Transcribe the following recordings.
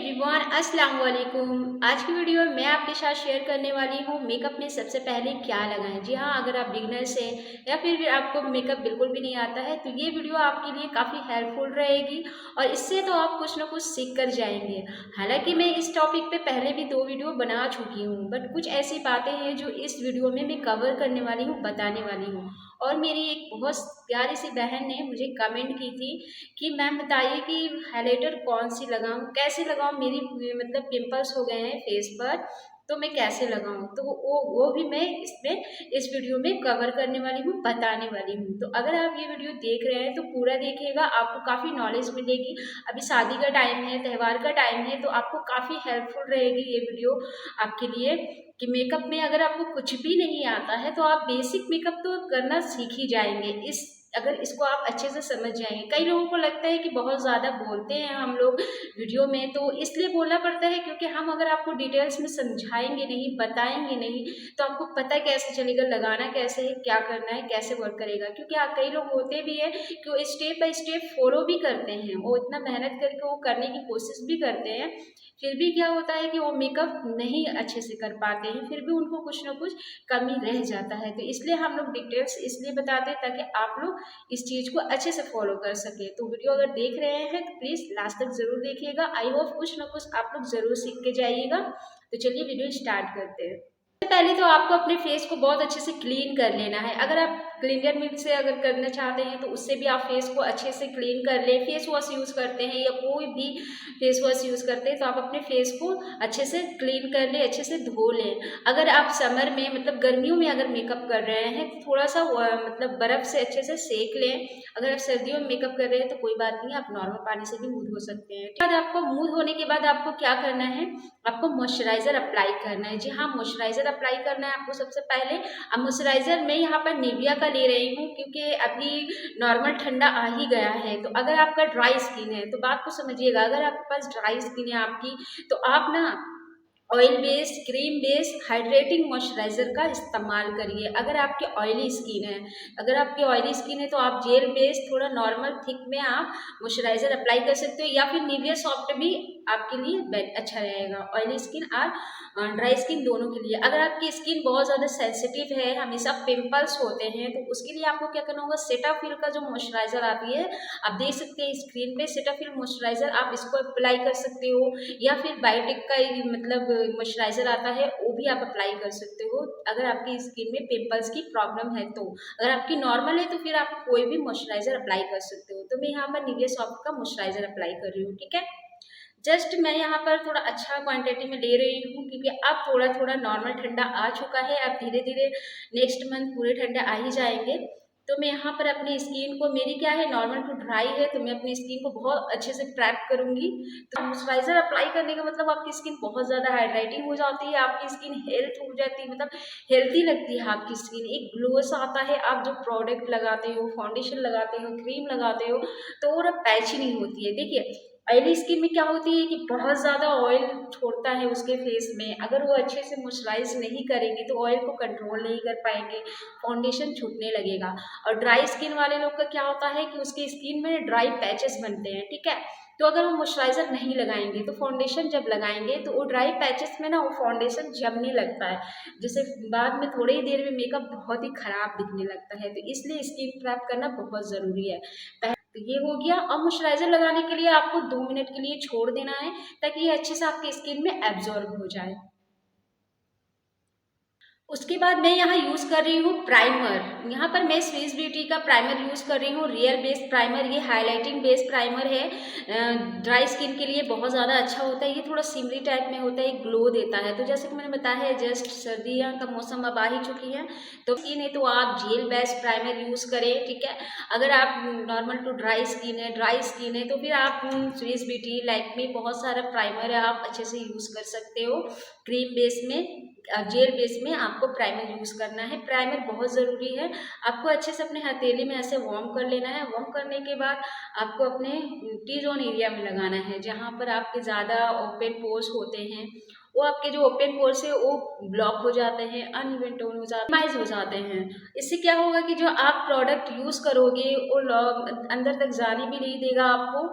Everyone, अस्सलाम वालेकुम। आज की वीडियो में मैं आपके साथ शेयर करने वाली हूँ मेकअप में सबसे पहले क्या लगाएं। जी हाँ, अगर आप बिगनर्स हैं या फिर आपको मेकअप बिल्कुल भी नहीं आता है तो ये वीडियो आपके लिए काफ़ी हेल्पफुल रहेगी और इससे तो आप कुछ ना कुछ सीख कर जाएंगे। हालांकि मैं इस टॉपिक पे पहले भी 2 वीडियो बना चुकी हूँ, बट कुछ ऐसी बातें हैं जो इस वीडियो में मैं कवर करने वाली हूँ, बताने वाली हूँ। और मेरी एक बहुत प्यारी सी बहन ने मुझे कमेंट की थी कि मैम बताइए कि हाइलाइटर कौन सी लगाऊं, कैसे लगाऊं, मेरी मतलब पिंपल्स हो गए हैं फेस पर, तो मैं कैसे लगाऊं। तो वो भी मैं इसमें इस वीडियो में कवर करने वाली हूँ, बताने वाली हूँ। तो अगर आप ये वीडियो देख रहे हैं तो पूरा देखिएगा, आपको काफ़ी नॉलेज मिलेगी। अभी शादी का टाइम है, त्यौहार का टाइम है, तो आपको काफ़ी हेल्पफुल रहेगी ये वीडियो आपके लिए कि मेकअप में अगर आपको कुछ भी नहीं आता है तो आप बेसिक मेकअप तो करना सीख ही जाएंगे अगर इसको आप अच्छे से समझ जाएंगे। कई लोगों को लगता है कि बहुत ज़्यादा बोलते हैं हम लोग वीडियो में, तो इसलिए बोलना पड़ता है क्योंकि हम अगर आपको डिटेल्स में समझाएंगे नहीं, बताएंगे नहीं, तो आपको पता कैसे चलेगा लगाना कैसे है, क्या करना है, कैसे वर्क करेगा। क्योंकि कई लोग होते भी हैं कि वो स्टेप बाय स्टेप फॉलो भी करते हैं, वो इतना मेहनत करके वो करने की कोशिश भी करते हैं, फिर भी क्या होता है कि वो मेकअप नहीं अच्छे से कर पाते हैं, फिर भी उनको कुछ ना कुछ कमी रह जाता है। तो इसलिए हम लोग डिटेल्स इसलिए बताते हैं ताकि आप लोग इस चीज़ को अच्छे से फॉलो कर सके। तो वीडियो अगर देख रहे हैं तो प्लीज़ लास्ट तक ज़रूर देखिएगा। आई होप कुछ ना कुछ आप लोग ज़रूर सीख के जाइएगा। तो चलिए वीडियो स्टार्ट करते हैं। सबसे पहले तो आपको अपने फेस को बहुत अच्छे से क्लीन कर लेना है। अगर आप क्लीनर मिल्क से अगर करना चाहते हैं तो उससे भी आप फेस को अच्छे से क्लीन कर लें। फेस वॉश यूज़ करते हैं या कोई भी फेस वॉश यूज़ करते हैं तो आप अपने फेस को अच्छे से क्लीन कर लें, अच्छे से धो लें। अगर आप समर में मतलब गर्मियों में अगर मेकअप कर रहे हैं तो थोड़ा सा मतलब बर्फ़ से अच्छे से सेक लें। अगर आप सर्दियों में मेकअप कर रहे हैं तो कोई बात नहीं, आप नॉर्मल पानी से भी मुँह धो सकते हैं। बाद आपको मुँह धोने के बाद आपको क्या करना है, आपको मॉइस्चराइज़र अप्लाई करना है। जी हाँ, मॉइस्चराइज़र अप्लाई करना है आपको सबसे पहले। अब मॉइस्चराइज़र मैं यहाँ पर निविया का ले रही हूँ क्योंकि अभी नॉर्मल ठंडा आ ही गया है। तो अगर आपका ड्राई स्किन है तो बात को समझिएगा, अगर आपके पास ड्राई स्किन है आपकी तो आप ना oil based, cream based hydrating moisturiser का इस्तेमाल करिए। अगर आपकी ऑयली स्किन है तो आप जेल बेस्ड थोड़ा नॉर्मल थिक में आप मॉइस्चराइज़र अप्लाई कर सकते हो, या फिर निविया सॉफ्ट भी आपके लिए अच्छा रहेगा, ऑयली स्किन और ड्राई स्किन दोनों के लिए। अगर आपकी स्किन बहुत ज़्यादा सेंसिटिव है, हमेशा पिंपल्स होते हैं, तो उसके लिए आपको क्या करना होगा, सेटाफिल का जो मॉइस्चराइज़र आती है, आप देख सकते हैं स्क्रीन पे, सेटाफिल मॉइस्चराइज़र आप इसको अप्लाई कर सकते हो, या फिर बायोटिक का मतलब मॉइस्चराइज़र आता है वो भी आप अप्लाई कर सकते हो अगर आपकी स्किन में पिंपल्स की प्रॉब्लम है। तो अगर आपकी नॉर्मल है तो फिर आप कोई भी मॉइस्चराइज़र अप्लाई कर सकते हो। तो मैं यहाँ पर निविया सॉफ्ट का मॉइस्चराइज़र अप्लाई कर रही हूँ, ठीक है। जस्ट मैं यहाँ पर थोड़ा अच्छा क्वांटिटी में ले रही हूँ क्योंकि अब थोड़ा थोड़ा नॉर्मल ठंडा आ चुका है, अब धीरे धीरे नेक्स्ट मंथ पूरे ठंडा आ ही जाएंगे। तो मैं यहाँ पर अपनी स्किन को, मेरी क्या है नॉर्मल टू ड्राई है, तो मैं अपनी स्किन को बहुत अच्छे से प्रेप करूँगी। तो मॉइस्चराइज़र अप्लाई करने का मतलब आपकी स्किन बहुत ज़्यादा हाइड्रेटिंग हो जाती है, आपकी स्किन हेल्थ हो जाती है, मतलब हेल्थी लगती है आपकी स्किन, एक ग्लो सा आता है। आप जो प्रोडक्ट लगाते हो, फाउंडेशन लगाते हो, क्रीम लगाते हो, तो वो पैची नहीं होती है। देखिए ऑयली स्किन में क्या होती है कि बहुत ज़्यादा ऑयल छोड़ता है उसके फेस में, अगर वो अच्छे से मॉइस्चराइज नहीं करेंगे तो ऑयल को कंट्रोल नहीं कर पाएंगे, फाउंडेशन छूटने लगेगा। और ड्राई स्किन वाले लोग का क्या होता है कि उसकी स्किन में ड्राई पैचेस बनते हैं, ठीक है। तो अगर वो मॉइस्चराइज़र नहीं लगाएंगे तो फाउंडेशन जब लगाएंगे तो वो ड्राई पैचेस में ना वो फाउंडेशन जमने लगता है, जैसे बाद में थोड़ी ही देर में मेकअप बहुत ही खराब दिखने लगता है। तो इसलिए स्किन प्रेप करना बहुत ज़रूरी है। तो ये हो गया। अब मॉइस्चराइज़र लगाने के लिए आपको 2 मिनट के लिए छोड़ देना है ताकि ये अच्छे से आपकी स्किन में एब्जॉर्ब हो जाए। उसके बाद मैं यहाँ यूज़ कर रही हूँ प्राइमर। यहाँ पर मैं स्विस ब्यूटी का प्राइमर यूज़ कर रही हूँ, रियल बेस्ड प्राइमर। ये हाइलाइटिंग बेस्ड प्राइमर है, ड्राई स्किन के लिए बहुत ज़्यादा अच्छा होता है। ये थोड़ा सिमरी टाइप में होता है, ग्लो देता है। तो जैसे कि मैंने बताया है, जस्ट सर्दियों का मौसम अब आ ही चुकी है, तो स्किन है तो आप जेल बेस्ड प्राइमर यूज़ करें, ठीक है। अगर आप नॉर्मल टू ड्राई स्किन है तो फिर आप स्विस ब्यूटी, लैक्मे, बहुत सारा प्राइमर है, आप अच्छे से यूज़ कर सकते हो। क्रीम बेस में, जेल बेस में आपको प्राइमर यूज़ करना है। प्राइमर बहुत ज़रूरी है। आपको अच्छे से अपने हथेली में ऐसे वार्म कर लेना है। वार्म करने के बाद आपको अपने टी जोन एरिया में लगाना है, जहाँ पर आपके ज़्यादा ओपन पोर्स होते हैं। वो आपके जो ओपन पोर्स है वो ब्लॉक हो जाते हैं, अनइवन टोन हो जाते हैं। इससे क्या होगा कि जो आप प्रोडक्ट यूज़ करोगे वो अंदर तक जाने भी नहीं देगा आपको।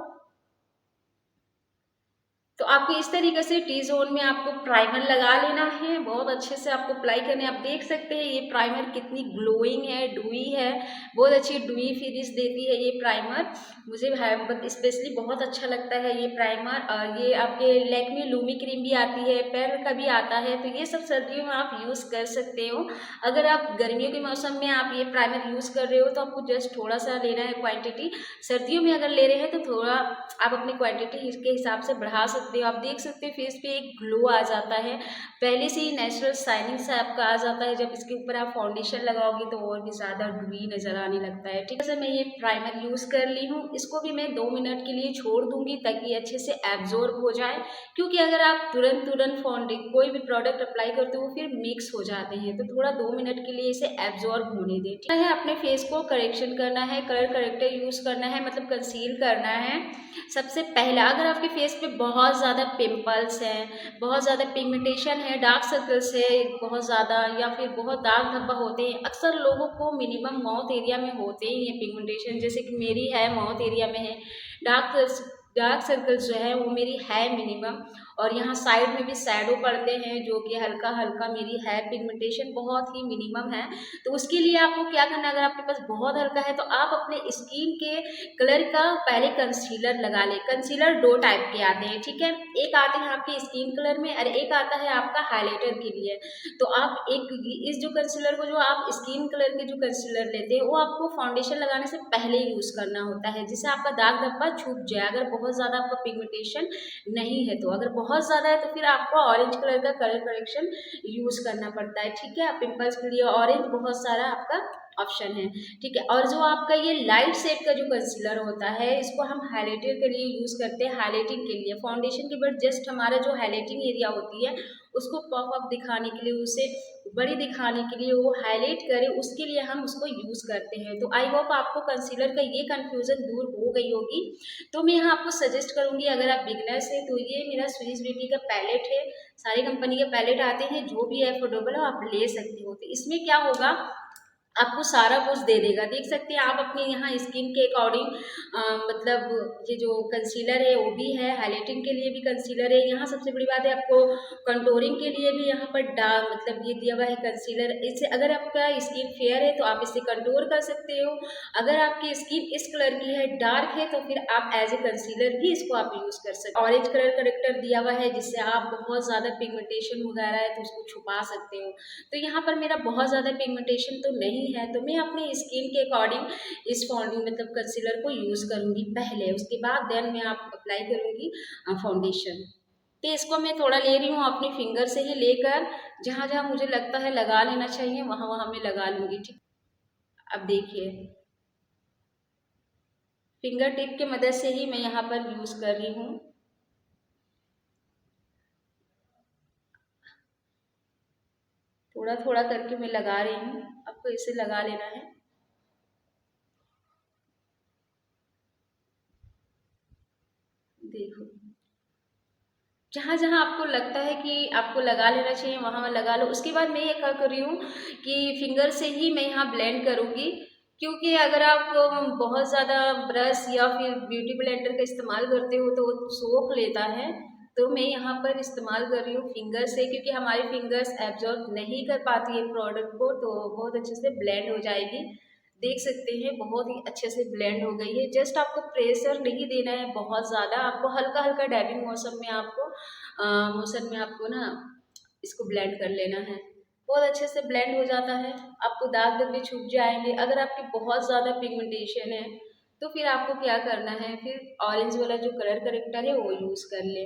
तो तो आपको इस तरीके से टी जोन में आपको प्राइमर लगा लेना है, बहुत अच्छे से आपको अप्लाई करना है। आप देख सकते हैं ये प्राइमर कितनी ग्लोइंग है, डुई है, बहुत अच्छी डुई फिनिश देती है ये प्राइमर। मुझे स्पेशली बहुत अच्छा लगता है ये प्राइमर। और ये आपके लैक्मे लूमी क्रीम भी आती है, पैर का भी आता है, तो ये सब सर्दियों में आप यूज़ कर सकते हो। अगर आप गर्मियों के मौसम में आप ये प्राइमर यूज़ कर रहे हो तो आपको जस्ट थोड़ा सा लेना है क्वांटिटी। सर्दियों में अगर ले रहे हैं तो थोड़ा आप अपनी क्वांटिटी के हिसाब से बढ़ा सकते हो। आप देख सकते हो फेस पे एक ग्लो आ जाता है, पहले से ही नेचुरल शाइनिंग सा आपका आ जाता है। जब इसके ऊपर आप फाउंडेशन लगाओगे तो और भी ज़्यादा डुई नज़र आने लगता है। ठीक है, मैं ये प्राइमर यूज़ कर ली हूँ, इसको भी मैं 2 मिनट के लिए छोड़ दूंगी ताकि अच्छे से एब्जॉर्ब हो जाए, क्योंकि अगर आप तुरंत कोई भी प्रोडक्ट अप्लाई करते हो फिर मिक्स हो जाते हैं, तो थोड़ा 2 मिनट के लिए इसे एब्जॉर्ब होने दें। ठीक है, अपने फेस को करेक्शन करना है, कलर करेक्टर यूज़ करना है, मतलब कंसील करना है। सबसे पहला, अगर आपके फेस पे बहुत ज़्यादा पिंपल्स हैं, बहुत ज़्यादा पिगमेंटेशन है, डार्क सर्कल्स है बहुत ज़्यादा, या फिर बहुत दाग धब्बा होते हैं, अक्सर लोगों को मिनिमम माउथ एरिया में होते ही हैं पिगमेंटेशन, जैसे कि मेरी है, माउथ एरिया में है। डार्क सर्कल्स जो है वो मेरी है मिनिमम, और यहाँ साइड में भी शैडो पड़ते हैं जो कि हल्का हल्का मेरी है, पिगमेंटेशन बहुत ही मिनिमम है। तो उसके लिए आपको क्या करना है, अगर आपके पास बहुत हल्का है तो आप अपने स्किन के कलर का पहले कंसीलर लगा लें। कंसीलर 2 टाइप के आते हैं, ठीक है, एक आते हैं आपके स्किन कलर में और एक आता है आपका हाइलाइटर के लिए। तो आप इस जो कंसीलर को, जो आप स्किन कलर के जो कंसीलर लेते हैं वो आपको फाउंडेशन लगाने से पहले यूज़ करना होता है, जिससे आपका दाग धब्बा छुप जाए। अगर बहुत ज़्यादा आपका पिगमेंटेशन नहीं है तो, अगर बहुत ज़्यादा है तो फिर आपको ऑरेंज कलर का कलर करेक्शन यूज़ करना पड़ता है। ठीक है, पिंपल्स के लिए ऑरेंज बहुत सारा आपका ऑप्शन है। ठीक है, और जो आपका ये लाइट शेड का जो कंसीलर होता है इसको हम हाइलाइटर के लिए यूज़ करते हैं, हाइलाइटिंग के लिए। फाउंडेशन के बाद जस्ट हमारा जो हाइलाइटिंग एरिया होती है उसको पफ अप दिखाने के लिए, उसे बड़ी दिखाने के लिए, वो हाईलाइट करे, उसके लिए हम उसको यूज़ करते हैं। तो आई होप आपको कंसीलर का ये कन्फ्यूज़न दूर हो गई होगी। तो मैं यहाँ आपको सजेस्ट करूँगी, अगर आप बिगनर्स हैं तो ये मेरा स्विस ब्यूटी का पैलेट है। सारी कंपनी के पैलेट आते हैं, जो भी अफोर्डेबल है आप ले सकते हो। तो इसमें क्या होगा, आपको सारा कुछ दे देगा। देख सकते हैं आप अपने यहाँ स्किन के अकॉर्डिंग, मतलब ये जो कंसीलर है वो भी है, हाइलाइटिंग के लिए भी कंसीलर है। यहाँ सबसे बड़ी बात है, आपको कंटूरिंग के लिए भी यहाँ पर मतलब ये दिया हुआ है कंसीलर। इससे अगर आपका स्किन फेयर है तो आप इसे कंटूर कर सकते हो, अगर आपकी स्किन इस कलर की है, डार्क है, तो फिर आप एज ए कंसीलर भी इसको आप यूज़ कर सकते हो। ऑरेंज कलर करेक्टर दिया हुआ है जिससे आप बहुत ज़्यादा पिगमेंटेशन वगैरह है तो उसको छुपा सकते हो। तो यहाँ पर मेरा बहुत ज़्यादा पिगमेंटेशन तो नहीं है, तो मैं अपनी स्किन के अकॉर्डिंग इस मतलब कंसीलर को यूज़ करूँगी पहले, उसके बाद देन मैं आप अप्लाई करूँगी फाउंडेशन। तो इसको मैं थोड़ा ले रही हूँ अपनी फिंगर से ही लेकर, जहाँ जहाँ मुझे लगता है लगा लेना चाहिए वहाँ वहाँ मैं लगा लूँगी। ठीक, अब देखिए फिंगर टिप की मदद से ही मैं यहाँ पर यूज़ कर रही हूँ। थोड़ा थोड़ा करके मैं लगा रही हूँ, आपको इसे लगा लेना है। देखो, जहाँ जहाँ आपको लगता है कि आपको लगा लेना चाहिए वहाँ वहाँ लगा लो। उसके बाद मैं ये क्या कर रही हूँ कि फिंगर से ही मैं यहाँ ब्लेंड करूँगी, क्योंकि अगर आप बहुत ज़्यादा ब्रश या फिर ब्यूटी ब्लेंडर का इस्तेमाल करते हो तो वो सोख लेता है। तो मैं यहाँ पर इस्तेमाल कर रही हूँ फिंगर से, क्योंकि हमारी फिंगर्स एब्जॉर्ब नहीं कर पाती है प्रोडक्ट को, तो बहुत अच्छे से ब्लेंड हो जाएगी। देख सकते हैं बहुत ही अच्छे से ब्लेंड हो गई है। जस्ट आपको प्रेशर नहीं देना है बहुत ज़्यादा, आपको हल्का हल्का डैबिंग मोशन में आपको ना इसको ब्लेंड कर लेना है। बहुत अच्छे से ब्लेंड हो जाता है, आपको दाग धब्बे छुप जाएंगे। अगर आपकी बहुत ज़्यादा पिगमेंटेशन है तो फिर आपको क्या करना है, फिर ऑरेंज वाला जो कलर करेक्टर है वो यूज़ कर ले।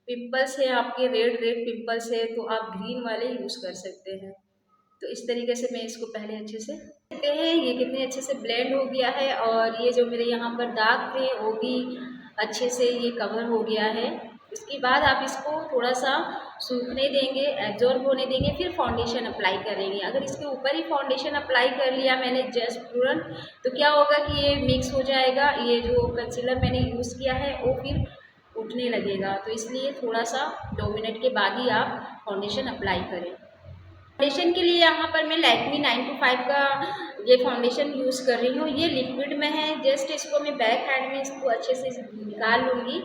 पिंपल्स है आपके, रेड रेड पिंपल्स है तो आप ग्रीन वाले यूज़ कर सकते हैं। तो इस तरीके से मैं इसको पहले अच्छे से देखते हैं ये कितने अच्छे से ब्लेंड हो गया है, और ये जो मेरे यहाँ पर दाग थे वो भी अच्छे से ये कवर हो गया है। इसके बाद आप इसको थोड़ा सा सूखने देंगे, एब्जॉर्ब होने देंगे, फिर फाउंडेशन अप्लाई करेंगे। अगर इसके ऊपर ही फाउंडेशन अप्लाई कर लिया मैंने जस्ट तुरंत, तो क्या होगा कि ये मिक्स हो जाएगा, ये जो कंसीलर मैंने यूज़ किया है वो फिर उठने लगेगा। तो इसलिए थोड़ा सा 2 मिनट के बाद ही आप फाउंडेशन अप्लाई करें। फाउंडेशन के लिए यहाँ पर मैं लैक्मी 925 का ये फाउंडेशन यूज़ कर रही हूँ। ये लिक्विड में है, जस्ट इसको मैं बैक हैंड में इसको अच्छे से निकाल लूँगी।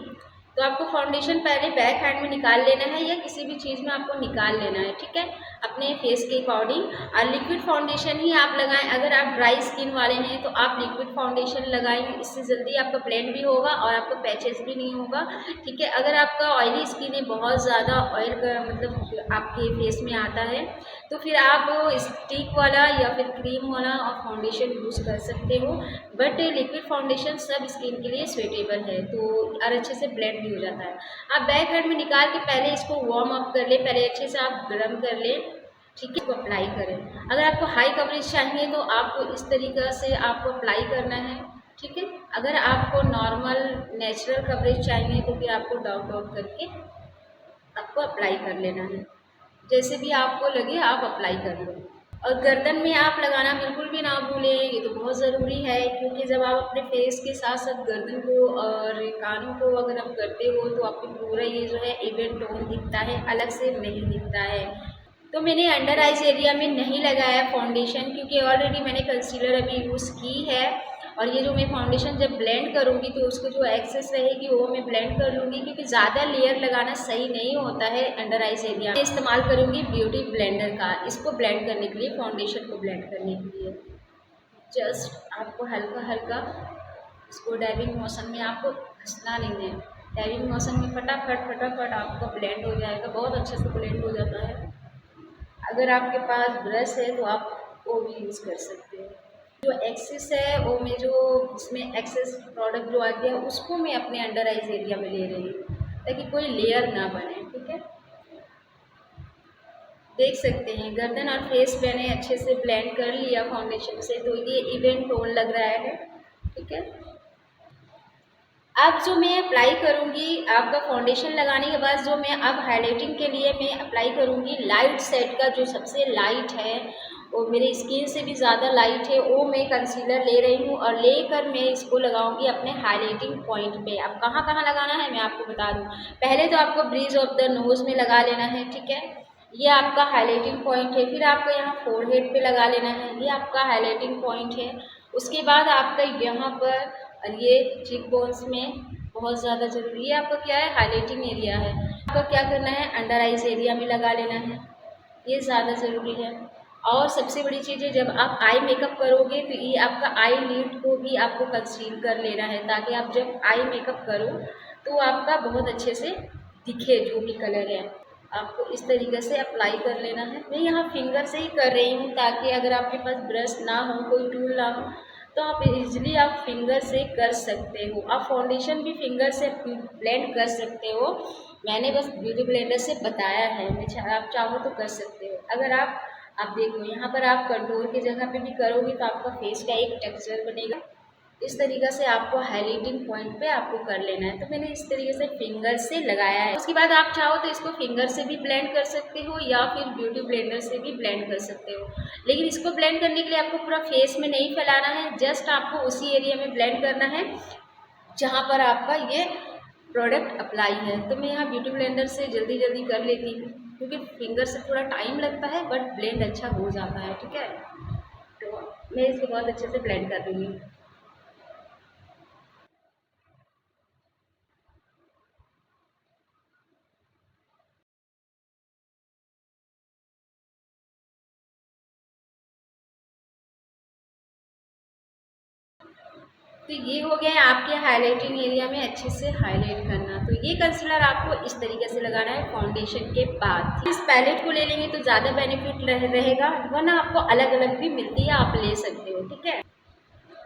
तो आपको फाउंडेशन पहले बैक हैंड में निकाल लेना है या किसी भी चीज़ में आपको निकाल लेना है, ठीक है, अपने फेस के अकॉर्डिंग। और लिक्विड फाउंडेशन ही आप लगाएं। अगर आप ड्राई स्किन वाले हैं तो आप लिक्विड फाउंडेशन लगाएं, इससे जल्दी आपका ब्लेंड भी होगा और आपको पैचेस भी नहीं होगा, ठीक है। अगर आपका ऑयली स्किन है, बहुत ज़्यादा ऑयल का मतलब आपके फेस में आता है, तो फिर आप स्टिक वाला या फिर क्रीम वाला फाउंडेशन यूज़ कर सकते हो। बट लिक्विड फाउंडेशन सब स्किन के लिए स्वेटेबल है, तो और अच्छे से ब्लेंड भी हो जाता है। आप बैक हैंड में निकाल के पहले इसको वार्म अप कर ले, पहले अच्छे से आप गर्म कर ले, ठीक है, इसको अप्लाई करें। अगर आपको हाई कवरेज चाहिए तो आपको इस तरीक़ा से आपको अप्लाई करना है, ठीक है। अगर आपको नॉर्मल नेचुरल कवरेज चाहिए तो फिर आपको डॉट डॉट करके आपको अप्लाई कर लेना है, जैसे भी आपको लगे आप अप्लाई कर लो। और गर्दन में आप लगाना बिल्कुल भी ना भूलें, ये तो बहुत ज़रूरी है, क्योंकि जब आप अपने फेस के साथ साथ गर्दन को और कानों को अगर आप करते हो तो आपको पूरा ये जो है इवन टोन दिखता है, अलग से नहीं दिखता है। तो मैंने अंडर आइज एरिया में नहीं लगाया फाउंडेशन, क्योंकि ऑलरेडी मैंने कंसीलर अभी यूज़ की है। और ये जो मैं फाउंडेशन जब ब्लेंड करूँगी तो उसको जो एक्सेस रहेगी वो मैं ब्लेंड कर लूँगी, क्योंकि ज़्यादा लेयर लगाना सही नहीं होता है अंडर आइज एरिया में। इस्तेमाल करूँगी ब्यूटी ब्लेंडर का, इसको ब्लेंड करने के लिए, फाउंडेशन को ब्लेंड करने के लिए। जस्ट आपको हल्का हल्का इसको डैबिंग मोशन में आपको घसना नहीं है, डैबिंग मोशन में फटाफट फटाफट आपका ब्लेंड हो जाएगा, बहुत अच्छे से ब्लेंड हो जाता है। अगर आपके पास ब्रश है तो आप वो भी यूज़ कर सकते हो। जो एक्सेस है वो मैं जो इसमें एक्सेस प्रोडक्ट जो आ गया उसको मैं अपने अंडर आइज एरिया में ले रही हूँ, ताकि कोई लेयर ना बने, ठीक है। देख सकते हैं गर्दन और फेस मैंने अच्छे से ब्लेंड कर लिया फाउंडेशन से, तो ये इवन टोन लग रहा है, ठीक है। अब जो मैं अप्लाई करूँगी, आपका फाउंडेशन लगाने के बाद जो मैं अब हाइलाइटिंग के लिए मैं अप्लाई करूँगी लाइट सेट का, जो सबसे लाइट है, वो मेरे स्किन से भी ज़्यादा लाइट है, वो मैं कंसीलर ले रही हूँ और लेकर मैं इसको लगाऊंगी अपने हाइलाइटिंग पॉइंट पे। अब कहाँ कहाँ लगाना है मैं आपको बता दूँ। पहले तो आपको ब्रिज ऑफ द नोज़ में लगा लेना है, ठीक है, ये आपका हाइलाइटिंग पॉइंट है। फिर आपको यहाँ फोरहेड पे लगा लेना है, ये आपका हाइलाइटिंग पॉइंट है। उसके बाद आपका यहाँ पर और ये चीक बोन्स में बहुत ज़्यादा ज़रूरी है, आपका क्या है, हाइलाइटिंग एरिया है। आपको क्या करना है, अंडर आइज एरिया में लगा लेना है, ये ज़्यादा ज़रूरी है। और सबसे बड़ी चीज़ है, जब आप आई मेकअप करोगे तो ये आपका आई लिड को भी आपको कंसील कर लेना है, ताकि आप जब आई मेकअप करो तो आपका बहुत अच्छे से दिखे जो भी कलर है। आपको इस तरीके से अप्लाई कर लेना है। मैं यहाँ फिंगर से ही कर रही हूँ, ताकि अगर आपके पास ब्रश ना हो, कोई टूल ना हो, तो आप इजीली आप फिंगर से कर सकते हो। आप फाउंडेशन भी फिंगर से ब्लेंड कर सकते हो, मैंने बस ब्यूटी ब्लेंडर से बताया है, आप चाहो तो कर सकते हो। अगर आप देखो यहाँ पर आप कंटूर की जगह पे भी करोगे तो आपका फेस का एक टेक्सचर बनेगा। इस तरीक़े से आपको हाइलाइटिंग पॉइंट पे आपको कर लेना है। तो मैंने इस तरीके से फिंगर से लगाया है। उसके बाद आप चाहो तो इसको फिंगर से भी ब्लेंड कर सकते हो या फिर ब्यूटी ब्लेंडर से भी ब्लेंड कर सकते हो। लेकिन इसको ब्लेंड करने के लिए आपको पूरा फेस में नहीं फैलाना है, जस्ट आपको उसी एरिया में ब्लेंड करना है जहाँ पर आपका ये प्रोडक्ट अप्लाई है। तो मैं यहाँ ब्यूटी ब्लेंडर से जल्दी जल्दी कर लेती हूँ, क्योंकि फिंगर से थोड़ा टाइम लगता है बट ब्लेंड अच्छा हो जाता है, ठीक है। तो मैं इसको बहुत अच्छे से ब्लेंड कर दूँगी। तो ये हो गया है आपके हाइलाइटिंग एरिया में अच्छे से हाईलाइट करना। तो ये कंसीलर आपको इस तरीके से लगाना है फाउंडेशन के बाद। इस पैलेट को ले लेंगे तो ज़्यादा बेनिफिट रहेगा, वरना आपको अलग अलग भी मिलती है, आप ले सकते हो, ठीक है।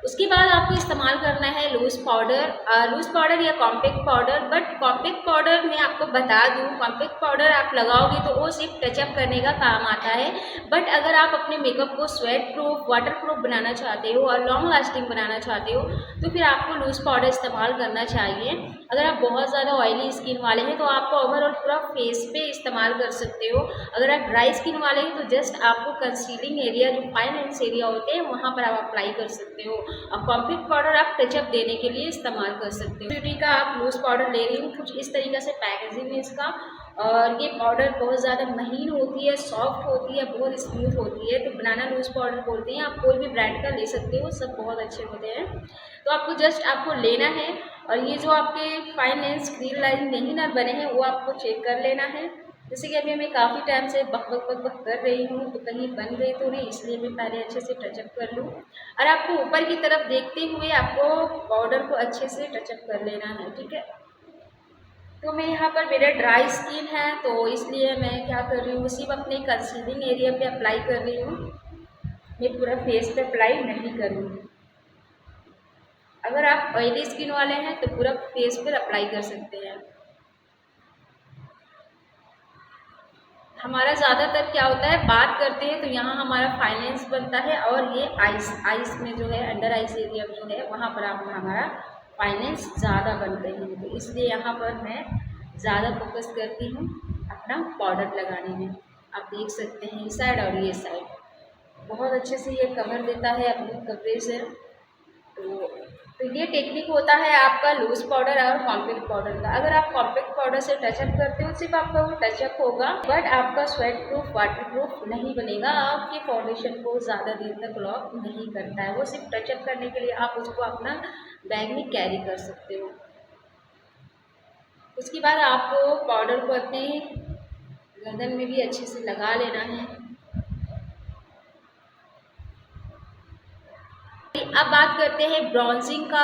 उसके बाद आपको इस्तेमाल करना है लूज़ पाउडर या compact powder. But compact powder मैं आपको बता दूं, कॉम्पैक्ट पाउडर आप लगाओगे तो वो सिर्फ टचअप करने का काम आता है। बट अगर आप अपने मेकअप को स्वेट प्रूफ, वाटर प्रूफ बनाना चाहते हो और लॉन्ग लास्टिंग बनाना चाहते हो तो फिर आपको लूज़ पाउडर इस्तेमाल करना चाहिए। अगर आप बहुत ज़्यादा ऑयली स्किन वाले हैं तो आपको ओवरऑल पूरा फेस पे इस्तेमाल कर सकते हो। अगर आप ड्राई स्किन वाले हैं तो जस्ट आपको कंसीलिंग एरिया, जो फाइन लाइन्स एरिया होते हैं, वहाँ पर आप अप्लाई कर सकते हो। और कॉम्पैक्ट पाउडर आप टचअप देने के लिए इस्तेमाल कर सकते हो। ब्यूटी का आप लूज़ पाउडर ले रही हूँ, कुछ इस तरीके से पैकेजिंग है इसका। और ये पाउडर बहुत ज़्यादा महीन होती है, सॉफ्ट होती है, बहुत स्मूथ होती है। तो बनाना लूज पाउडर बोलते हैं, आप कोई भी ब्रांड का ले सकते हो, सब बहुत अच्छे होते हैं। तो आपको जस्ट आपको लेना है और ये जो आपके फाइन एंड स्क्रीन लाइन नहीं ना बने हैं वो आपको चेक कर लेना है। जैसे कि अभी मैं काफ़ी टाइम से बक बक बक बक कर रही हूँ, तो कहीं बन गई तो नहीं, इसलिए मैं पहले अच्छे से टचअप कर लूँ। और आपको ऊपर की तरफ देखते हुए आपको पाउडर को अच्छे से टचअप कर लेना है, ठीक है। तो मैं यहाँ पर, मेरा ड्राई स्किन है तो इसलिए मैं क्या कर रही हूँ, सिर्फ अपने कंसीलिंग एरिया पे अप्लाई कर रही हूँ, मैं पूरा फेस पे अप्लाई नहीं करूँगी। अगर आप ऑयली स्किन वाले हैं तो पूरा फेस पर अप्लाई कर सकते हैं। हमारा ज़्यादातर क्या होता है, बात करते हैं तो यहाँ हमारा फाइनेंस बनता है और ये आइस में जो है, अंडर आइस एरिया जो है वहाँ पर आप हमारा फाइनेंस ज़्यादा बनते हैं। तो इसलिए यहाँ पर मैं ज़्यादा फोकस करती हूँ अपना पाउडर लगाने में। आप देख सकते हैं इस साइड और ये साइड बहुत अच्छे से ये कवर देता है अपनी कवरेज है। तो ये टेक्निक होता है आपका लूज पाउडर और कॉम्पैक्ट पाउडर का। अगर आप कॉम्पैक्ट पाउडर से टचअप करते हो सिर्फ आपका वो टचअप होगा, बट आपका स्वेट प्रूफ वाटर प्रूफ नहीं बनेगा, आपके फाउंडेशन को ज़्यादा देर तक लॉक नहीं करता है। वो सिर्फ टचअप करने के लिए आप उसको अपना बैग में कैरी कर सकते हो। उसके बाद आपको पाउडर को अपने गर्दन में भी अच्छे से लगा लेना है। अब बात करते हैं ब्रॉन्जिंग का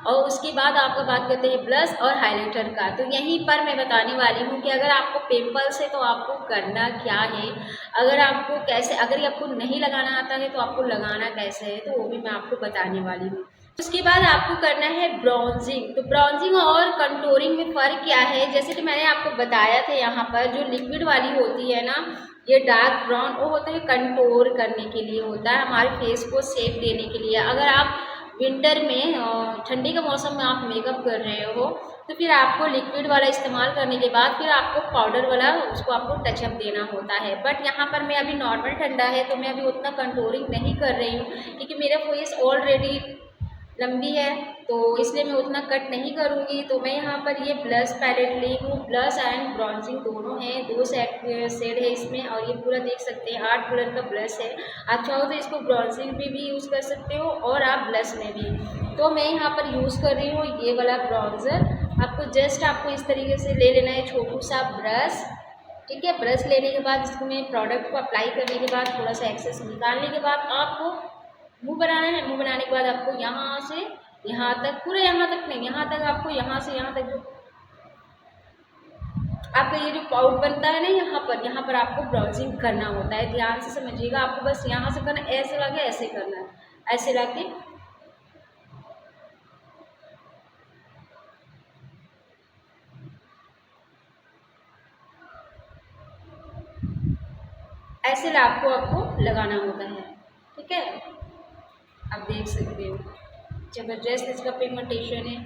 और उसके बाद आपका बात करते हैं ब्लश और हाइलाइटर का। तो यहीं पर मैं बताने वाली हूँ कि अगर आपको पिंपल्स है तो आपको करना क्या है, अगर आपको कैसे, अगर आपको नहीं लगाना आता है तो आपको लगाना कैसे है, तो वो भी मैं आपको बताने वाली हूँ। उसके बाद आपको करना है ब्रॉन्जिंग। तो ब्रॉन्जिंग और कंटूरिंग में फ़र्क क्या है, जैसे कि मैंने आपको बताया था, यहाँ पर जो लिक्विड वाली होती है ना, ये डार्क ब्राउन, वो होता है कंटूर करने के लिए होता है, हमारे फेस को शेप देने के लिए। अगर आप विंटर में ठंडी के मौसम में आप मेकअप कर रहे हो तो फिर आपको लिक्विड वाला इस्तेमाल करने के बाद फिर आपको पाउडर वाला उसको आपको टचअप देना होता है। बट यहाँ पर मैं अभी नॉर्मल ठंडा है तो मैं अभी उतना कंटूरिंग नहीं कर रही हूँ, क्योंकि मेरा फेस ऑलरेडी लंबी है तो इसलिए मैं उतना कट नहीं करूँगी। तो मैं यहाँ पर ये ब्लश पैलेट ली हूँ, ब्लश एंड ब्रॉन्जिंग दोनों हैं, दो शेड है इसमें। और ये पूरा देख सकते हैं 8 कलर का ब्लश है। आप चाहो तो इसको ब्रॉन्जिंग में भी यूज़ कर सकते हो और आप ब्लश में भी। तो मैं यहाँ पर यूज़ कर रही हूँ ये वाला ब्रॉन्जर। आपको जस्ट आपको इस तरीके से ले लेना है छोटू सा ब्रश, ठीक है। ब्रश लेने के बाद इसमें प्रोडक्ट को अप्लाई करने के बाद थोड़ा सा एक्सेस निकालने के बाद आपको मुंह बनाना है। मुंह बनाने के बाद आपको यहाँ से यहाँ तक, पूरे यहाँ तक नहीं, यहाँ तक आपको, यहाँ से यहाँ तक जो आपका ये जो पाउट बनता है ना, यहाँ पर आपको ब्राउजिंग करना होता है। ध्यान से समझिएगा, आपको बस यहाँ से करना, ऐसे लाके ऐसे करना है, ऐसे लाके ऐसे आपको लगाना होता है, ठीक है। आप देख सकते हो जबरदस्त इसका पिगमेंटेशन है।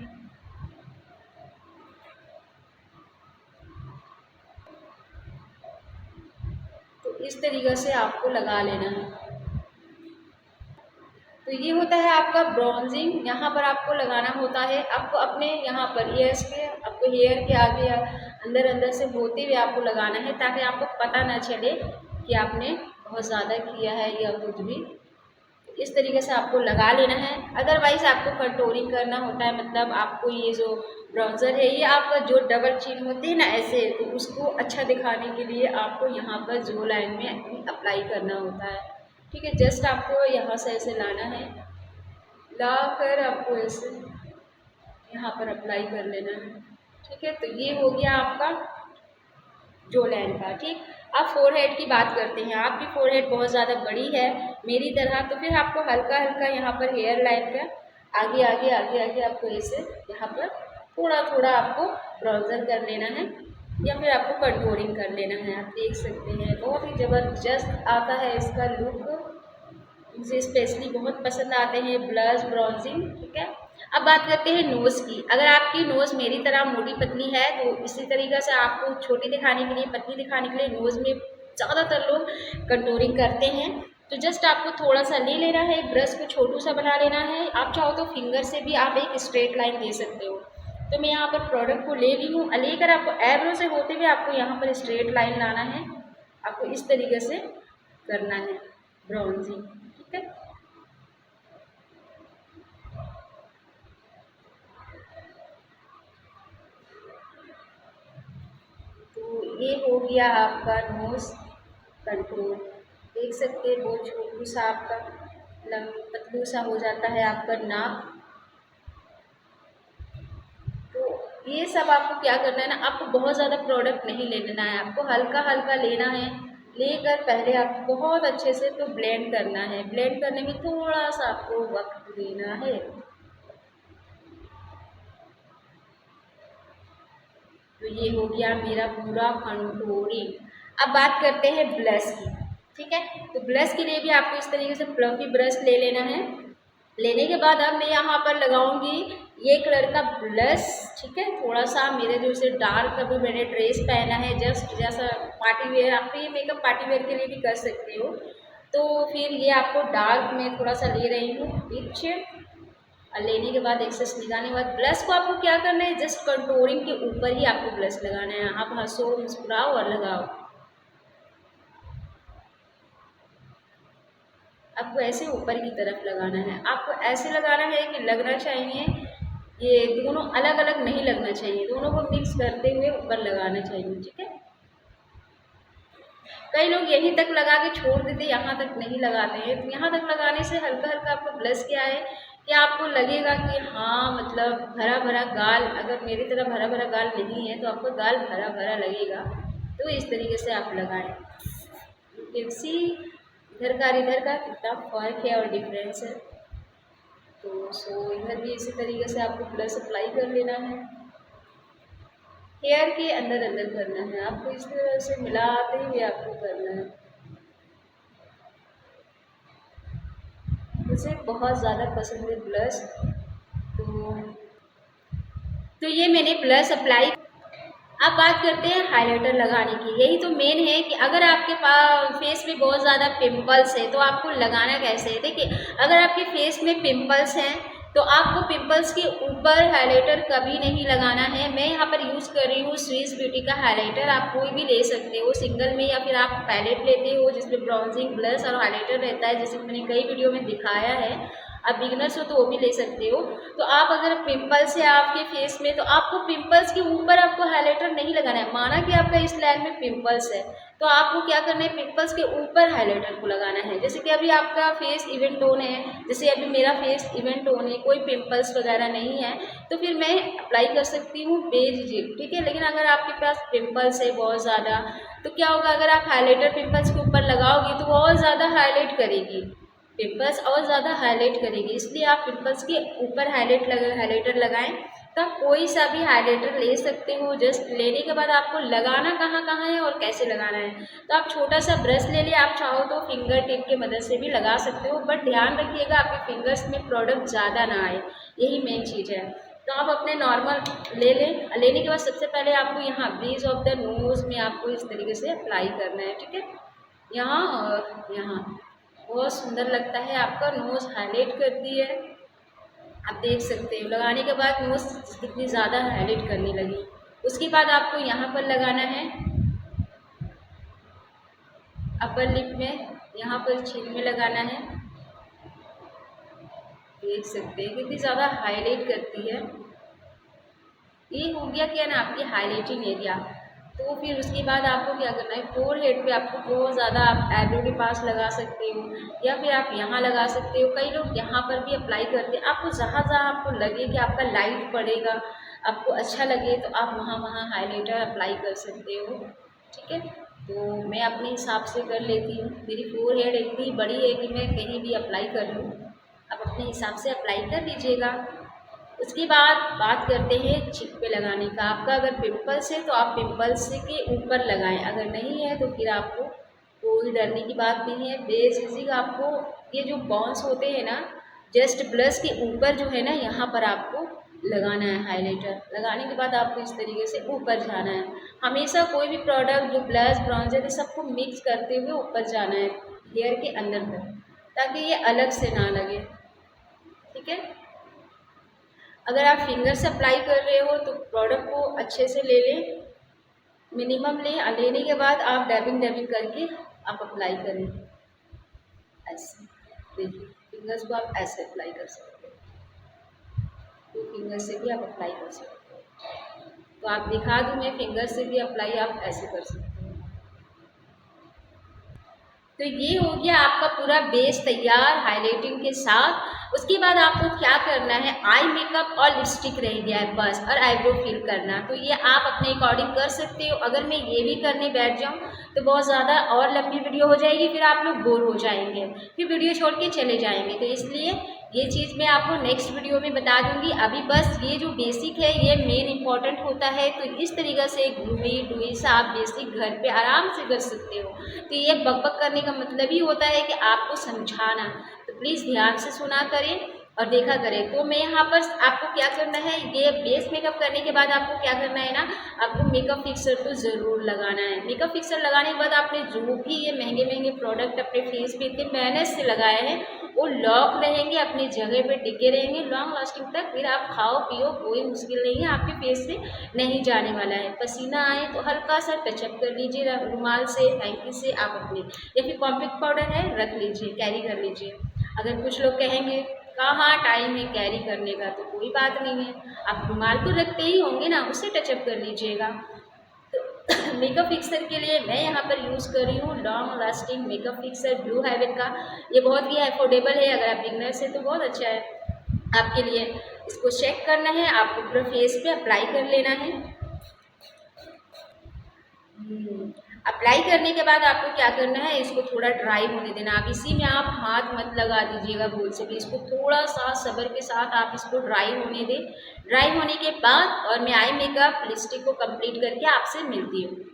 तो इस तरीक़े से आपको लगा लेना है। तो ये होता है आपका ब्रॉन्जिंग, यहाँ पर आपको लगाना होता है। आपको अपने यहाँ पर ईयर्स पे, आपको हेयर के आगे अंदर अंदर से होते हुए आपको लगाना है, ताकि आपको पता ना चले कि आपने बहुत ज़्यादा किया है या कुछ भी। इस तरीके से आपको लगा लेना है। अदरवाइज़ आपको कंटूरिंग करना होता है, मतलब आपको ये जो ब्राउज़र है ये आपका जो डबल चिन होती है ना ऐसे, तो उसको अच्छा दिखाने के लिए आपको यहाँ पर जो लाइन में अप्लाई करना होता है, ठीक है। जस्ट आपको यहाँ से ऐसे लाना है, ला कर आपको ऐसे यहाँ पर अप्लाई कर लेना है, ठीक है। तो ये हो गया आपका जो लाइन का, ठीक। अब फोरहेड की बात करते हैं। आपकी फोरहेड बहुत ज़्यादा बड़ी है मेरी तरह, तो फिर आपको हल्का हल्का यहाँ पर हेयर लाइन का आगे आगे आगे आगे आपको ऐसे यहाँ पर थोड़ा थोड़ा आपको ब्राउज़र कर लेना है या फिर आपको कंटूरिंग कर लेना है। आप देख सकते हैं बहुत ही ज़बरदस्त आता है इसका लुक, मुझे स्पेशली बहुत पसंद आते हैं ब्लश ब्राउजिंग, ठीक है। अब बात करते हैं नोज़ की। अगर आपकी नोज़ मेरी तरह मोटी पतली है तो इसी तरीक़े से आपको छोटी दिखाने के लिए, पतली दिखाने के लिए नोज़ में ज़्यादातर लोग कंटूरिंग करते हैं। तो जस्ट आपको थोड़ा सा ले लेना है, ब्रश को छोटू सा बना लेना है। आप चाहो तो फिंगर से भी आप एक स्ट्रेट लाइन दे सकते हो, तो मैं यहाँ पर प्रोडक्ट को ले ली हूँ। लेकर आपको एब्रो से होते हुए आपको यहाँ पर स्ट्रेट लाइन लाना है। आपको इस तरीके से करना है ब्राउजिंग, ठीक है। तो ये हो गया आपका नोज कंटूर। देख सकते हैं बहुत छोटू सा आपका पतलू सा हो जाता है आपका नाक। तो ये सब आपको क्या करना है ना, आपको बहुत ज़्यादा प्रोडक्ट नहीं ले लेना है, आपको हल्का हल्का लेना है। लेकर पहले आपको बहुत अच्छे से तो ब्लेंड करना है। ब्लेंड करने में थोड़ा सा आपको वक्त देना है। तो ये हो गया मेरा पूरा कंटूरिंग। अब बात करते हैं ब्लश की, ठीक है। तो ब्लश के लिए भी आपको इस तरीके से फ्लफी ब्रश ले लेना है। लेने के बाद अब मैं यहाँ पर लगाऊंगी ये कलर का ब्लश, ठीक है। थोड़ा सा मेरे जो से डार्क अभी मैंने ड्रेस पहना है, जस्ट जैसा पार्टी वेयर, आप ये मेकअप पार्टी वेयर के लिए भी कर सकते हो। तो फिर ये आपको डार्क में थोड़ा सा ले रही हूँ बीच। और लेने के बाद एक्सेस निकालने के बाद ब्लश को आपको क्या करना है, जस्ट कंटूरिंग के ऊपर ही आपको ब्लश लगाना है। आप हंसो मुस्कुराओ और लगाओ। आपको ऐसे ऊपर की तरफ लगाना है। आपको ऐसे लगाना है कि लगना चाहिए, ये दोनों अलग अलग नहीं लगना चाहिए, दोनों को मिक्स करते हुए ऊपर लगाना चाहिए, ठीक है। कई लोग यहीं तक लगा के छोड़ देते, यहाँ तक नहीं लगाते हैं। तो यहाँ तक लगाने से हल्का हल्का आपका ब्लश क्या है कि आपको लगेगा कि हाँ मतलब भरा भरा गाल, अगर मेरी तरह भरा भरा गाल नहीं है तो आपको गाल भरा भरा लगेगा। तो इस तरीके से आप लगाएं। सी इधर का इधर का कितना फर्क है और डिफरेंस है। तो सो इधर भी इसी तरीके से आपको ब्लश अप्लाई कर लेना है। हेयर के अंदर अंदर करना है आपको, इस तरह से मिलाते हुए आपको करना है। मुझे बहुत ज़्यादा पसंद है ब्लश। तो ये मैंने ब्लश अप्लाई। अब बात करते हैं हाइलाइटर लगाने की। यही तो मेन है कि अगर आपके पास फेस में बहुत ज़्यादा पिंपल्स है तो आपको लगाना कैसे है। देखिए, अगर आपके फेस में पिंपल्स हैं तो आपको पिंपल्स के ऊपर हाइलाइटर कभी नहीं लगाना है। मैं यहाँ पर यूज़ कर रही हूँ स्विस ब्यूटी का हाइलाइटर। आप कोई भी ले सकते हो सिंगल में, या फिर आप पैलेट लेते हो जिसमें ब्राउजिंग ब्लश और हाइलाइटर रहता है, जैसे मैंने कई वीडियो में दिखाया है। आप बिगनर्स हो तो वो भी ले सकते हो। तो आप अगर पिंपल्स है आपके फेस में तो आपको पिंपल्स के ऊपर आपको हाइलाइटर नहीं लगाना है। माना कि आपका इस लाइन में पिंपल्स है तो आपको क्या करना है, पिंपल्स के ऊपर हाइलाइटर को लगाना है। जैसे कि अभी आपका फेस इवन टोन है, जैसे अभी मेरा फेस इवन टोन है, कोई पिंपल्स वगैरह नहीं है, तो फिर मैं अप्लाई कर सकती हूँ बेज जेल, ठीक है। लेकिन अगर आपके पास पिंपल्स है बहुत ज़्यादा तो क्या होगा, अगर आप हाइलाइटर पिंपल्स के ऊपर लगाओगे तो बहुत ज़्यादा हाईलाइट करेगी, पिंपल्स और ज़्यादा हाईलाइट करेगी। इसलिए आप पिंपल्स के ऊपर हाइलाइटर लगाएं। तो आप कोई सा भी हाइलाइटर ले सकते हो। जस्ट लेने के बाद आपको लगाना कहाँ कहाँ है और कैसे लगाना है, तो आप छोटा सा ब्रश ले लिया, आप चाहो तो फिंगर टिप की मदद से भी लगा सकते हो, बट ध्यान रखिएगा आपके फिंगर्स में प्रोडक्ट ज़्यादा ना आए, यही मेन चीज़ है। तो आप अपने नॉर्मल ले लें। लेने के बाद सबसे पहले आपको यहाँ ब्रीज ऑफ द नोज़ में आपको इस तरीके से अप्लाई करना है, ठीक है। यहाँ और यहाँ बहुत सुंदर लगता है, आपका नोज़ हाईलाइट करती है। आप देख सकते हो लगाने के बाद नोज़ कितनी ज़्यादा हाईलाइट करने लगी। उसके बाद आपको यहाँ पर लगाना है अपर लिप में, यहाँ पर छीन में लगाना है। देख सकते हैं कितनी ज़्यादा हाईलाइट करती है। ये हो गया क्या ना आपकी हाईलाइटिंग एरिया। तो फिर उसके बाद आपको क्या करना है, फोर हेड पे आपको बहुत ज़्यादा आप आईब्रो के पास लगा सकते हो, या फिर आप यहाँ लगा सकते हो। कई लोग यहाँ पर भी अप्लाई करते हैं। आपको जहाँ जहाँ आपको लगे कि आपका लाइट पड़ेगा, आपको अच्छा लगे, तो आप वहाँ वहाँ हाइलाइटर अप्लाई कर सकते हो, ठीक है। तो मैं अपने हिसाब से कर लेती हूँ। मेरी फोर हेड इतनी बड़ी है कि मैं कहीं भी अप्लाई कर लूँ। आप अपने हिसाब से अप्लाई कर लीजिएगा। उसके बाद बात करते हैं चिक पे लगाने का। आपका अगर पिंपल्स है तो आप पिंपल्स के ऊपर लगाएं, अगर नहीं है तो फिर आपको कोई डरने की बात नहीं है। बेझिझक आपको ये जो बॉन्स होते हैं ना, जस्ट ब्लश के ऊपर जो है ना, यहाँ पर आपको लगाना है हाइलाइटर। लगाने के बाद आपको इस तरीके से ऊपर जाना है। हमेशा कोई भी प्रोडक्ट जो ब्लश ब्राउन्जर ये सबको मिक्स करते हुए ऊपर जाना है हेयर के अंदर तक, ताकि ये अलग से ना लगे, ठीक है। अगर आप फिंगर से अप्लाई कर रहे हो तो प्रोडक्ट को अच्छे से ले लें, मिनिमम लें। लेने के बाद आप डैबिंग डैबिंग करके आप अप्लाई करें। ऐसे देखिए, फिंगर्स को आप ऐसे अप्लाई कर सकते हो, तो फिंगर से भी आप अप्लाई कर सकते हो। तो आप दिखा दूँ, मैं फिंगर से भी अप्लाई आप ऐसे कर सकते हो। तो ये हो गया आपका पूरा बेस तैयार हाइलाइटिंग के साथ। उसके बाद आपको क्या करना है, आई मेकअप और लिपस्टिक रह गया है बस, और आईब्रो फिल करना। तो ये आप अपने अकॉर्डिंग कर सकते हो। अगर मैं ये भी करने बैठ जाऊँ तो बहुत ज़्यादा और लंबी वीडियो हो जाएगी, फिर आप लोग बोर हो जाएंगे, फिर वीडियो छोड़ के चले जाएंगे। तो इसलिए ये चीज़ मैं आपको नेक्स्ट वीडियो में बता दूंगी। अभी बस ये जो बेसिक है ये मेन इंपॉर्टेंट होता है। तो इस तरीक़े से ग्लूई डुई सा आप बेसिक घर पे आराम से कर सकते हो। तो ये बकबक करने का मतलब ही होता है कि आपको समझाना। तो प्लीज़ ध्यान से सुना करें और देखा करें। तो मैं यहाँ पर आपको क्या करना है, ये बेस मेकअप करने के बाद आपको क्या करना है ना, आपको मेकअप फिक्सर तो ज़रूर लगाना है। मेकअप फिक्सर लगाने के बाद आपने जो भी ये महंगे महंगे प्रोडक्ट अपने फेस पे इतने मेहनत से लगाए हैं वो लॉक रहेंगे, अपनी जगह पे टिके रहेंगे लॉन्ग लास्टिंग तक। फिर आप खाओ पियो, कोई मुश्किल नहीं है, आपके फेस से नहीं जाने वाला है। पसीना आए तो हल्का सा टचअप कर लीजिए रुमाल से, हैंकी से आप अपने, या फिर कॉम्पैक्ट पाउडर है रख लीजिए, कैरी कर लीजिए। अगर कुछ लोग कहेंगे कहाँ टाइम है कैरी करने का, तो कोई बात नहीं है, आप रुमाल तो रखते ही होंगे ना, उससे टचअप कर लीजिएगा। तो मेकअप फिक्सर के लिए मैं यहाँ पर यूज़ कर रही हूँ long lasting makeup fixer blue heaven का। ये बहुत ही अफोर्डेबल है, अगर आप बिगनर्स है तो बहुत अच्छा है आपके लिए। इसको चेक करना है, आपको पूरा फेस पे अप्लाई कर लेना है। अप्लाई करने के बाद आपको क्या करना है, इसको थोड़ा ड्राई होने देना। आप इसी में आप हाथ मत लगा दीजिएगा भूल से भी, इसको थोड़ा सा सब्र के साथ आप इसको ड्राई होने दें। ड्राई होने के बाद और मैं आई मेकअप लिपस्टिक को कंप्लीट करके आपसे मिलती हूँ।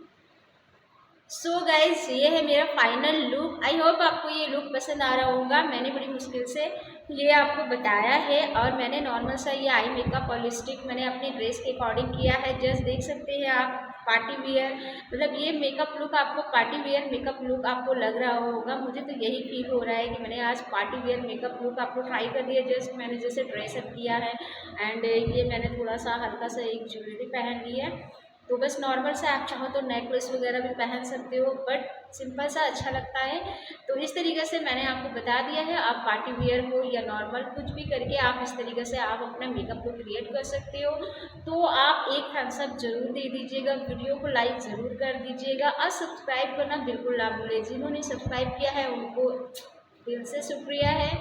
सो गाइज, ये है मेरा फाइनल लुक। आई होप आपको ये लुक पसंद आ रहा होगा। मैंने बड़ी मुश्किल से ये आपको बताया है, और मैंने नॉर्मल सा ये आई मेकअप और लिपस्टिक मैंने अपनी ड्रेस के अकॉर्डिंग किया है। जस्ट देख सकते हैं आप, पार्टी वियर, मतलब ये मेकअप लुक आपको पार्टी वियर मेकअप लुक आपको लग रहा होगा। मुझे तो यही फील हो रहा है कि मैंने आज पार्टी वियर मेकअप लुक आपको ट्राई कर दिया। जस्ट मैंने जैसे ड्रेसअप किया है, एंड ये मैंने थोड़ा सा हल्का सा एक ज्वेलरी पहन ली है। तो बस नॉर्मल से आप चाहो तो नेकलेस वगैरह भी पहन सकते हो, बट सिंपल सा अच्छा लगता है। तो इस तरीके से मैंने आपको बता दिया है, आप पार्टी वियर हो या नॉर्मल कुछ भी करके आप इस तरीके से आप अपना मेकअप लुक क्रिएट कर सकते हो। तो आप एक थम्स अप जरूर दे दीजिएगा, वीडियो को लाइक ज़रूर कर दीजिएगा, और सब्सक्राइब करना बिल्कुल ना भूलें। जिन्होंने सब्सक्राइब किया है उनको दिल से शुक्रिया है,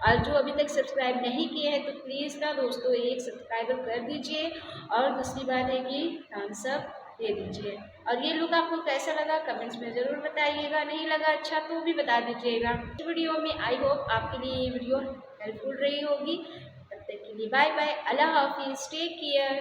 और जो अभी तक सब्सक्राइब नहीं किए हैं तो प्लीज़ ना दोस्तों एक सब्सक्राइबर कर दीजिए, और दूसरी बात है कि थम्स अप दे दीजिए। और ये लुक आपको कैसा लगा कमेंट्स में ज़रूर बताइएगा, नहीं लगा अच्छा तो भी बता दीजिएगा। इस वीडियो में आई होप आपके लिए ये वीडियो हेल्पफुल रही होगी। तब तक के लिए बाय बाय, अल्लाह हाफिज़, टेक केयर।